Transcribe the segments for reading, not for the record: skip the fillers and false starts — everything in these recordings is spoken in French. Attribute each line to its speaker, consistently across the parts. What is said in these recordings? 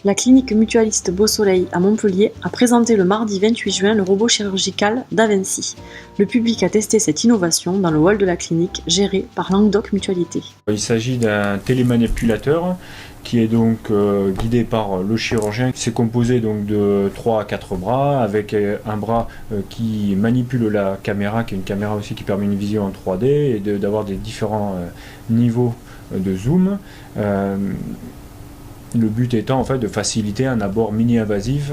Speaker 1: La clinique mutualiste Beau Soleil à Montpellier a présenté le mardi 28 juin le robot chirurgical d'Avency. Le public a testé cette innovation dans le hall de la clinique gérée par Languedoc Mutualité.
Speaker 2: Il s'agit d'un télémanipulateur qui est donc guidé par le chirurgien. C'est composé donc de 3 à 4 bras, avec un bras qui manipule la caméra, qui est une caméra aussi qui permet une vision en 3D et d'avoir des différents niveaux de zoom. Le but étant en fait de faciliter un abord mini-invasif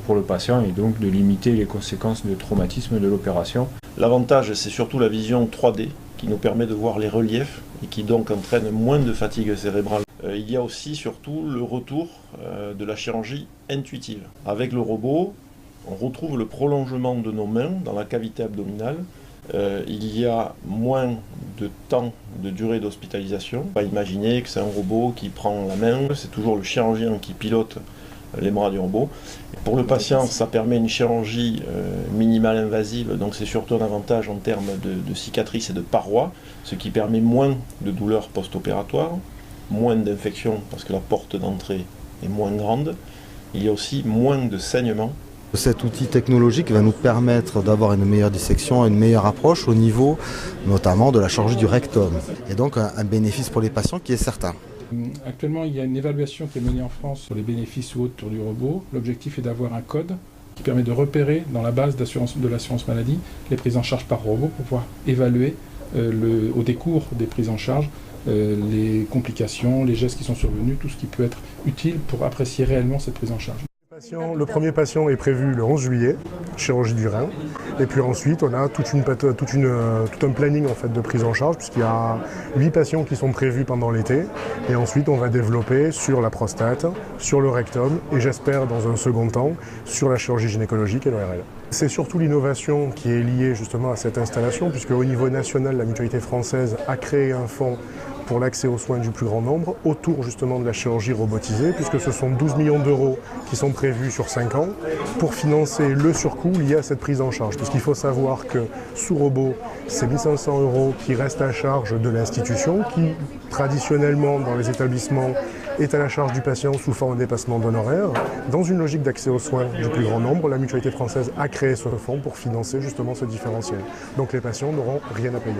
Speaker 2: pour le patient et donc de limiter les conséquences de traumatisme de l'opération.
Speaker 3: L'avantage, c'est surtout la vision 3D qui nous permet de voir les reliefs et qui donc entraîne moins de fatigue cérébrale. Il y a aussi surtout le retour de la chirurgie intuitive. Avec le robot, on retrouve le prolongement de nos mains dans la cavité abdominale. Il y a moins de temps de durée d'hospitalisation. On va imaginer que c'est un robot qui prend la main, c'est toujours le chirurgien qui pilote les bras du robot. Pour le patient, ça permet une chirurgie minimale invasive, donc c'est surtout un avantage en termes de cicatrices et de parois, ce qui permet moins de douleurs post-opératoires, moins d'infections parce que la porte d'entrée est moins grande. Il y a aussi moins de saignements.
Speaker 4: Cet outil technologique va nous permettre d'avoir une meilleure dissection, une meilleure approche au niveau notamment de la chirurgie du rectum. Et donc un bénéfice pour les patients qui est certain.
Speaker 5: Actuellement, il y a une évaluation qui est menée en France sur les bénéfices ou autres du robot. L'objectif est d'avoir un code qui permet de repérer dans la base de l'assurance maladie les prises en charge par robot pour pouvoir évaluer au décours des prises en charge les complications, les gestes qui sont survenus, tout ce qui peut être utile pour apprécier réellement cette prise en charge.
Speaker 6: Le premier patient est prévu le 11 juillet, chirurgie du rein. Et puis ensuite, on a tout un planning en fait, de prise en charge, puisqu'il y a 8 patients qui sont prévus pendant l'été. Et ensuite, on va développer sur la prostate, sur le rectum, et j'espère dans un second temps, sur la chirurgie gynécologique et l'ORL. C'est surtout l'innovation qui est liée justement à cette installation, puisque au niveau national, la Mutualité française a créé un fonds pour l'accès aux soins du plus grand nombre, autour justement de la chirurgie robotisée, puisque ce sont 12 millions d'euros qui sont prévus sur 5 ans, pour financer le surcoût lié à cette prise en charge. Puisqu'il faut savoir que sous robot, c'est 1 500 euros qui restent à charge de l'institution, qui traditionnellement dans les établissements est à la charge du patient sous forme de dépassement d'honoraires. Dans une logique d'accès aux soins du plus grand nombre, la Mutualité française a créé ce fonds pour financer justement ce différentiel. Donc les patients n'auront rien à payer.